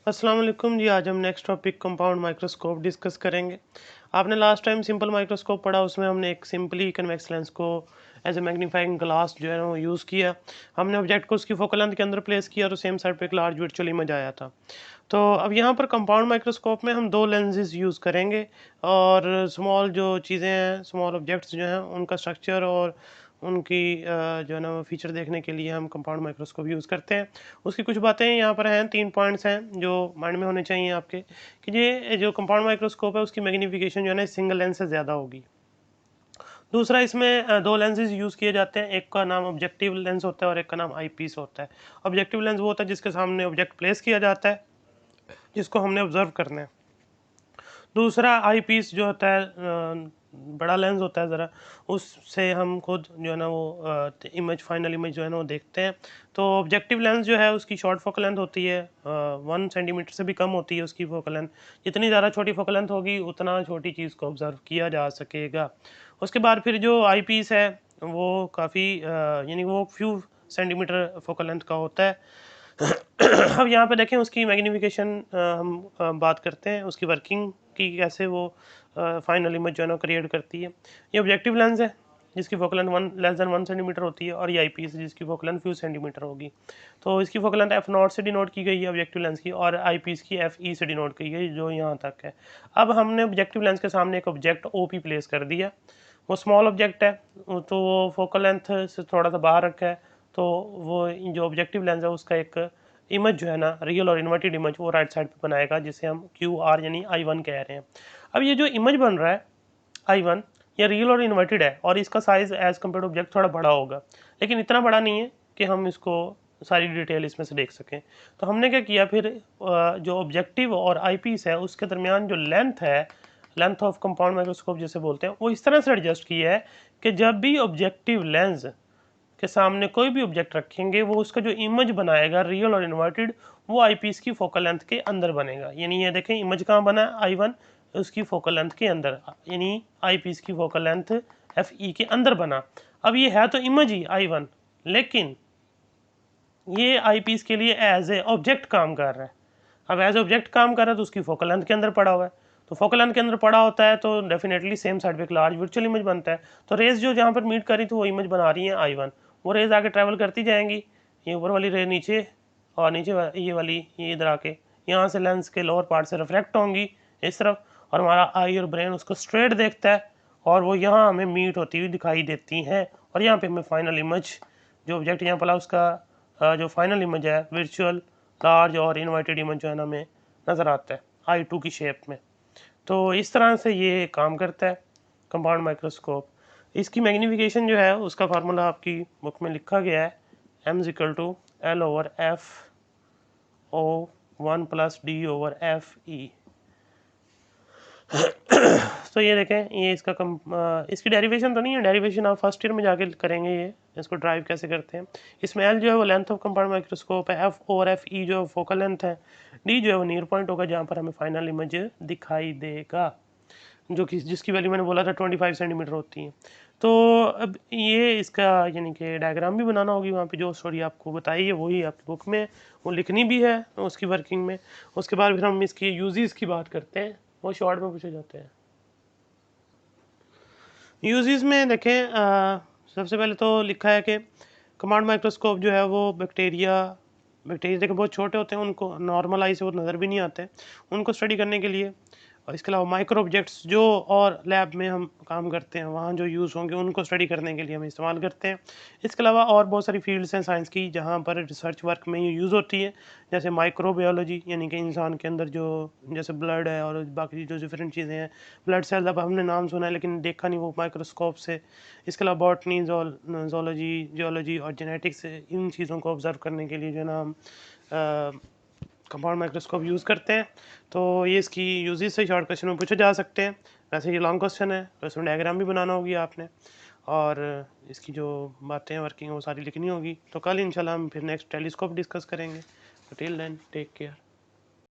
अस्सलाम वालेकुम जी। आज हम next topic compound microscope discuss करेंगे। आपने लास्ट टाइम सिंपल माइक्रोस्कोप पढ़ा, उसमें हमने एक सिंपली कन्वेक्स लेंस को एज ए मैग्नीफाइंग ग्लास जो है ना वो यूज़ किया। हमने ऑब्जेक्ट को उसकी फोकल लेंथ के अंदर प्लेस किया तो सेम साइड पे एक लार्ज वर्चुअल इमेज आया था। तो अब यहाँ पर कंपाउंड माइक्रोस्कोप में हम दो लेंसेज यूज़ करेंगे और स्मॉल जो चीज़ें हैं, स्मॉल ऑब्जेक्ट्स जो हैं उनका स्ट्रक्चर और उनकी जो है ना वो फीचर देखने के लिए हम कंपाउंड माइक्रोस्कोप यूज़ करते हैं। उसकी कुछ बातें यहाँ पर हैं, 3 पॉइंट्स हैं जो माइंड में होने चाहिए आपके, कि ये जो कंपाउंड माइक्रोस्कोप है उसकी मैग्नीफिकेशन जो है ना सिंगल लेंस से ज़्यादा होगी। दूसरा, इसमें 2 लेंसेज यूज़ किए जाते हैं, एक का नाम ऑब्जेक्टिव लेंस होता है और एक का नाम आई पीस होता है। ऑब्जेक्टिव लेंस वो होता है जिसके सामने ऑब्जेक्ट प्लेस किया जाता है, जिसको हमने ऑब्जर्व करना है। दूसरा आई पीस जो होता है, बड़ा लेंस होता है ज़रा, उससे हम खुद जो है ना वो इमेज, फाइनल इमेज जो है ना वो देखते हैं। तो ऑब्जेक्टिव लेंस जो है उसकी शॉर्ट फोकल लेंथ होती है, 1 सेंटीमीटर से भी कम होती है उसकी फोकल लेंथ। जितनी ज़्यादा छोटी फोकल लेंथ होगी उतना छोटी चीज़ को ऑब्जर्व किया जा सकेगा। उसके बाद फिर जो आई पीस है वो काफ़ी यानी वो फ्यू सेंटीमीटर फोकल लेंथ का होता है। अब यहाँ पे देखें उसकी मैग्नीफिकेशन, हम बात करते हैं उसकी वर्किंग की, कैसे वो फाइनल इमेज जो है ना क्रिएट करती है। ये ऑब्जेक्टिव लेंस है जिसकी focal length 1 less than 1 centimetre होती है, और ये आई पीस है जिसकी फोकल लेंथ फ्यू सेंटीमीटर होगी। तो इसकी फोकल लेंथ एफ नॉट से डिनोट की गई है ऑब्जेक्टिव लेंस की, और आई पीस की एफ ई से डिनोट की गई जो यहाँ तक है। अब हमने ऑब्जेक्टिव लेंस के सामने एक ऑब्जेक्ट ओ पी प्लेस कर दिया। वो स्मॉल ऑब्जेक्ट है, तो वो फोकल लेंथ से थोड़ा सा बाहर रखा है, तो वो जो ऑब्जेक्टिव लेंस है उसका एक इमेज जो है ना, रियल और इन्वर्टेड इमेज, वो राइट साइड पे बनाएगा, जिसे हम क्यू आर यानी आई वन कह रहे हैं। अब ये जो इमेज बन रहा है आई वन, ये रियल और इन्वर्टेड है, और इसका size as compare to object थोड़ा बड़ा होगा, लेकिन इतना बड़ा नहीं है कि हम इसको सारी डिटेल इसमें से देख सकें। तो हमने क्या किया फिर, जो ऑब्जेक्टिव और आई पीस है उसके दरमियान जो लेंथ है, लेंथ ऑफ कंपाउंड माइक्रोस्कोप जिसे बोलते हैं, वो इस तरह से एडजस्ट किया है कि जब भी ऑब्जेक्टिव लेंस के सामने कोई भी ऑब्जेक्ट रखेंगे, वो उसका जो इमेज बनाएगा रियल और इन्वर्टेड, वो आई पीस की फोकल लेंथ के अंदर बनेगा। यानी ये देखें इमेज कहाँ बना है, आई वन उसकी फोकल लेंथ के अंदर, यानी आई पीस की फोकल लेंथ एफ ई के अंदर बना। अब ये है तो इमेज ही आई वन, लेकिन ये आई पीस के लिए एज ए ऑब्जेक्ट काम कर रहा है। अब एज ऑब्जेक्ट काम कर रहा है तो उसकी फोकल लेंथ के अंदर पड़ा हुआ है, तो फोकल लेंथ के अंदर पड़ा होता है तो डेफिनेटली सेम साइड पे एक लार्ज वर्चुअल इमेज बनता है। तो रेज जो जहाँ पर मीट कर रही थी वो इमेज बना रही है आई वन, वो रेज आगे ट्रैवल करती जाएंगी, ये ऊपर वाली रे नीचे, और नीचे ये वाली ये इधर आके यहाँ से लेंस के लोअर पार्ट से रिफ्लेक्ट होंगी इस तरफ, और हमारा आई और ब्रेन उसको स्ट्रेट देखता है, और वो यहाँ हमें मीट होती हुई दिखाई देती हैं, और यहाँ पे हमें फाइनल इमेज, जो ऑब्जेक्ट यहाँ पड़ा उसका जो फाइनल इमेज है वर्चुअल लार्ज और इन्वर्टेड इमेज जो है ना हमें नज़र आता है आई टू की शेप में। तो इस तरह से ये काम करता है कंपाउंड माइक्रोस्कोप। इसकी मैग्नीफिकेशन जो है उसका फार्मूला आपकी बुक में लिखा गया है, M equal to L over F O 1 plus D over F E. तो ये देखें, ये इसका इसकी डेरिवेशन तो नहीं है, डेरिवेशन आप फर्स्ट ईयर में जाके करेंगे। ये इसको ड्राइव कैसे करते हैं। इसमें एल जो है वो लेंथ ऑफ कंपाउंड माइक्रोस्कोप है, एफ ओवर एफ ई जो फोकल लेंथ है, डी जो है वो नियर पॉइंट होगा जहाँ पर हमें फाइनल इमेज दिखाई देगा, जो कि जिसकी वैल्यू मैंने बोला था 25 सेंटीमीटर होती है। तो अब ये इसका यानी कि डायग्राम भी बनाना होगी, वहाँ पे जो स्टोरी आपको बताई है वही आपकी बुक में वो लिखनी भी है उसकी वर्किंग में। उसके बाद फिर हम इसकी यूजेस की बात करते हैं, वो शॉर्ट में पूछे जाते हैं। यूजेस में देखें, सबसे पहले तो लिखा है कि कमांड माइक्रोस्कोप जो है वो बैक्टीरिया बैक्टीरिया देखें बहुत छोटे होते हैं, उनको नॉर्मल आई से वो नज़र भी नहीं आते, उनको स्टडी करने के लिए। और इसके अलावा माइक्रो ऑब्जेक्ट्स जो और लैब में हम काम करते हैं वहाँ जो यूज़ होंगे उनको स्टडी करने के लिए हम इस्तेमाल करते हैं। इसके अलावा और बहुत सारी फील्ड्स हैं साइंस की जहाँ पर रिसर्च वर्क में ये यूज़ होती है, जैसे माइक्रोबायोलॉजी यानी कि इंसान के अंदर जो जैसे ब्लड है और बाकी जो डिफरेंट चीज़ें हैं, ब्लड सेल अब हमने नाम सुना है लेकिन देखा नहीं वो माइक्रोस्कोप से। इसके अलावा बॉटनी, जोलॉजी, जियोलॉजी और जेनेटिक्स, इन चीज़ों को ऑब्जर्व करने के लिए जो है ना हम कंपाउंड माइक्रोस्कोप यूज़ करते हैं। तो ये इसकी यूजेस से शॉर्ट क्वेश्चन में पूछे जा सकते हैं। वैसे ये लॉन्ग क्वेश्चन है तो इसमें डायग्राम भी बनाना होगी आपने, और इसकी जो बातें वर्किंग वो सारी लिखनी होगी। तो कल इंशाल्लाह हम फिर नेक्स्ट टेलीस्कोप डिस्कस करेंगे। Till then take care.